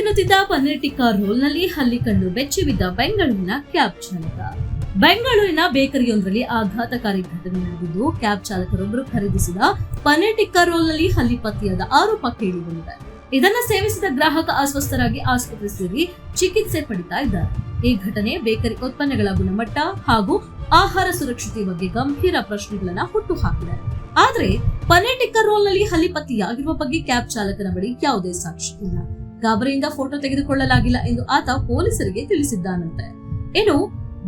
ತಿನ್ನುತ್ತಿದ್ದ ಪನ್ನೀರ್ ಟಿಕ್ಕಾ ರೋಲ್ನಲ್ಲಿ ಹಲ್ಲಿ ಕಂಡು ಬೆಚ್ಚಿ ಬಿದ್ದ ಬೆಂಗಳೂರಿನ ಕ್ಯಾಬ್ ಚಾಲಕ. ಬೆಂಗಳೂರಿನ ಬೇಕರಿಯೊಂದರಲ್ಲಿ ಆಘಾತಕಾರಿ ಘಟನೆ ನಡೆದಿದ್ದು, ಕ್ಯಾಬ್ ಚಾಲಕರೊಬ್ಬರು ಖರೀದಿಸಿದ ಪನ್ನೀರ್ ಟಿಕ್ಕಾ ರೋಲ್ನಲ್ಲಿ ಹಲ್ಲಿ ಪತ್ತೆಯಾದ ಆರೋಪ ಕೇಳಿಬಂದಿದೆ. ಇದನ್ನ ಸೇವಿಸಿದ ಗ್ರಾಹಕ ಅಸ್ವಸ್ಥರಾಗಿ ಆಸ್ಪತ್ರೆ ಸೇರಿ ಚಿಕಿತ್ಸೆ ಪಡಿತಾ ಇದ್ದಾರೆ. ಈ ಘಟನೆ ಬೇಕರಿ ಉತ್ಪನ್ನಗಳ ಗುಣಮಟ್ಟ ಹಾಗೂ ಆಹಾರ ಸುರಕ್ಷತೆ ಬಗ್ಗೆ ಗಂಭೀರ ಪ್ರಶ್ನೆಗಳನ್ನ ಹುಟ್ಟುಹಾಕಿದೆ. ಆದ್ರೆ ಪನ್ನೀರ್ ಟಿಕ್ಕಾ ರೋಲ್ನಲ್ಲಿ ಹಲ್ಲಿ ಪತ್ತೆಯಾಗಿರುವ ಬಗ್ಗೆ ಕ್ಯಾಬ್ ಚಾಲಕನ ಬಳಿ ಯಾವುದೇ ಸಾಕ್ಷಿ ಇಲ್ಲ. ಗಾಬರಿಯಿಂದ ಫೋಟೋ ತೆಗೆದುಕೊಳ್ಳಲಾಗಿಲ್ಲ ಎಂದು ಆತ ಪೊಲೀಸರಿಗೆ ತಿಳಿಸಿದ್ದಾನಂತೆ. ಇನ್ನು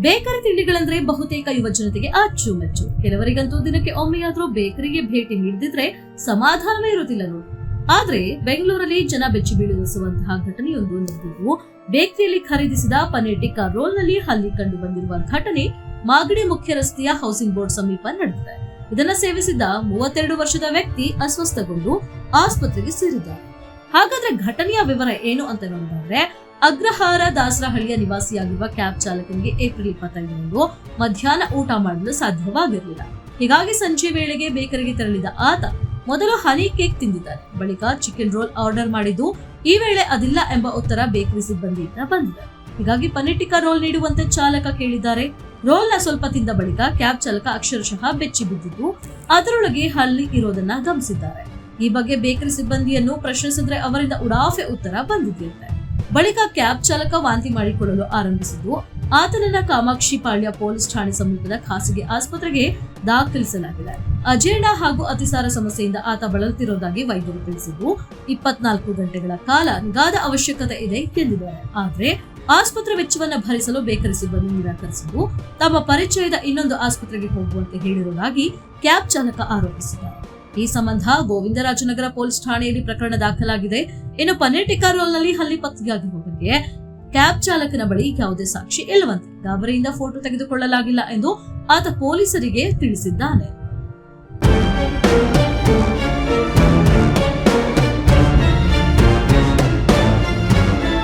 ಬೇಕರಿ ತಿಂಡಿಗಳಂದ್ರೆ ಬಹುತೇಕ ಯುವ ಜನತೆಗೆ ಅಚ್ಚುಮೆಚ್ಚು. ಕೆಲವರಿಗಂತೂ ದಿನಕ್ಕೆ ಒಮ್ಮೆಯಾದ್ರೂ ಬೇಕರಿಗೆ ಭೇಟಿ ನೀಡದಿದ್ರೆ ಸಮಾಧಾನವೇ ಇರುವುದಿಲ್ಲ ನೋಡಿ. ಆದ್ರೆ ಬೆಂಗಳೂರಲ್ಲಿ ಜನ ಬೆಚ್ಚಿ ಬೀಳಿಸುವಂತಹ ಘಟನೆಯೊಂದು ನಡೆದಿದ್ದು, ಬೇಕರಿಯಲ್ಲಿ ಖರೀದಿಸಿದ ಪನ್ನೀರ್ ಟಿಕ್ಕಾ ರೋಲ್ನಲ್ಲಿ ಹಲ್ಲಿ ಕಂಡು ಬಂದಿರುವ ಘಟನೆ ಮಾಗಡಿ ಮುಖ್ಯ ರಸ್ತೆಯ ಹೌಸಿಂಗ್ ಬೋರ್ಡ್ ಸಮೀಪ ನಡೆದಿದೆ. ಇದನ್ನ ಸೇವಿಸಿದ್ದ 32 ವರ್ಷದ ವ್ಯಕ್ತಿ ಅಸ್ವಸ್ಥಗೊಂಡು ಆಸ್ಪತ್ರೆಗೆ ಸೇರಿದ್ದಾರೆ. ಹಾಗಾದ್ರೆ ಘಟನೆಯ ವಿವರ ಏನು ಅಂತ ನೋಡಿದ್ರೆ, ಅಗ್ರಹಾರ ದಾಸರಹಳ್ಳಿಯ ನಿವಾಸಿಯಾಗಿರುವ ಕ್ಯಾಬ್ ಚಾಲಕನಿಗೆ ಏಪ್ರಿಲ್ 25ರಂದು ಮಧ್ಯಾಹ್ನ ಊಟ ಮಾಡಲು ಸಾಧ್ಯವಾಗಿರಲಿಲ್ಲ. ಹೀಗಾಗಿ ಸಂಜೆ ವೇಳೆಗೆ ಬೇಕರಿಗೆ ತೆರಳಿದ ಆತ ಮೊದಲು ಹನಿ ಕೇಕ್ ತಿಂದಿದ್ದಾರೆ. ಬಳಿಕ ಚಿಕನ್ ರೋಲ್ ಆರ್ಡರ್ ಮಾಡಿದ್ದು, ಈ ವೇಳೆ ಅದಿಲ್ಲ ಎಂಬ ಉತ್ತರ ಬೇಕರಿ ಸಿಬ್ಬಂದಿಯಿಂದ ಬಂದಿದೆ. ಹೀಗಾಗಿ ಪನ್ನೀರ್ ಟಿಕ್ಕಾ ರೋಲ್ ನೀಡುವಂತೆ ಚಾಲಕ ಕೇಳಿದ್ದಾರೆ. ರೋಲ್ನ ಸ್ವಲ್ಪ ತಿಂದ ಬಳಿಕ ಕ್ಯಾಬ್ ಚಾಲಕ ಅಕ್ಷರಶಃ ಬೆಚ್ಚಿ ಬಿದ್ದಿದ್ದು, ಅದರೊಳಗೆ ಹಲ್ಲಿ ಇರೋದನ್ನ ಗಮನಿಸಿದ್ದಾರೆ. ಈ ಬಗ್ಗೆ ಬೇಕರಿ ಸಿಬ್ಬಂದಿಯನ್ನು ಪ್ರಶ್ನಿಸಿದ್ರೆ ಅವರಿಂದ ಉಡಾಫೆ ಉತ್ತರ ಬಂದಿದೆಯಂತೆ. ಬಳಿಕ ಕ್ಯಾಬ್ ಚಾಲಕ ವಾಂತಿ ಮಾಡಿಕೊಳ್ಳಲು ಆರಂಭಿಸಿದ್ದು, ಆತನನ್ನ ಕಾಮಾಕ್ಷಿ ಪಾಳ್ಯ ಪೊಲೀಸ್ ಠಾಣೆ ಸಮೀಪದ ಖಾಸಗಿ ಆಸ್ಪತ್ರೆಗೆ ದಾಖಲಿಸಲಾಗಿದೆ. ಅಜೀರ್ಣ ಹಾಗೂ ಅತಿಸಾರ ಸಮಸ್ಯೆಯಿಂದ ಆತ ಬಳಲುತ್ತಿರುವುದಾಗಿ ವೈದ್ಯರು ತಿಳಿಸಿದ್ದು, 24 ಗಂಟೆಗಳ ಕಾಲ ನಿಗಾದ ಅವಶ್ಯಕತೆ ಇದೆ ಎಂದಿದ್ದಾರೆ. ಆದ್ರೆ ಆಸ್ಪತ್ರೆ ವೆಚ್ಚವನ್ನ ಭರಿಸಲು ಬೇಕರಿ ಸಿಬ್ಬಂದಿ ನಿರಾಕರಿಸಿದ್ದು, ತಮ್ಮ ಪರಿಚಯದ ಇನ್ನೊಂದು ಆಸ್ಪತ್ರೆಗೆ ಹೋಗುವಂತೆ ಹೇಳಿರುವುದಾಗಿ ಕ್ಯಾಬ್ ಚಾಲಕ ಆರೋಪಿಸಿದ್ದಾರೆ. ಈ ಸಂಬಂಧ ಗೋವಿಂದರಾಜನಗರ ಪೊಲೀಸ್ ಠಾಣೆಯಲ್ಲಿ ಪ್ರಕರಣ ದಾಖಲಾಗಿದೆ. ಇನ್ನು ಪನ್ನೀರ್ ಟಿಕ್ಕಾ ರೋಲ್ನಲ್ಲಿ ಹಲ್ಲಿ ಪತ್ತೆಯಾಗಿರುವ ಬಗ್ಗೆ ಕ್ಯಾಬ್ ಚಾಲಕನ ಬಳಿ ಯಾವುದೇ ಸಾಕ್ಷಿ ಇಲ್ಲವಂತೆ. ಗಾಬರಿಯಿಂದ ಫೋಟೋ ತೆಗೆದುಕೊಳ್ಳಲಾಗಿಲ್ಲ ಎಂದು ಆತ ಪೊಲೀಸರಿಗೆ ತಿಳಿಸಿದ್ದಾನೆ.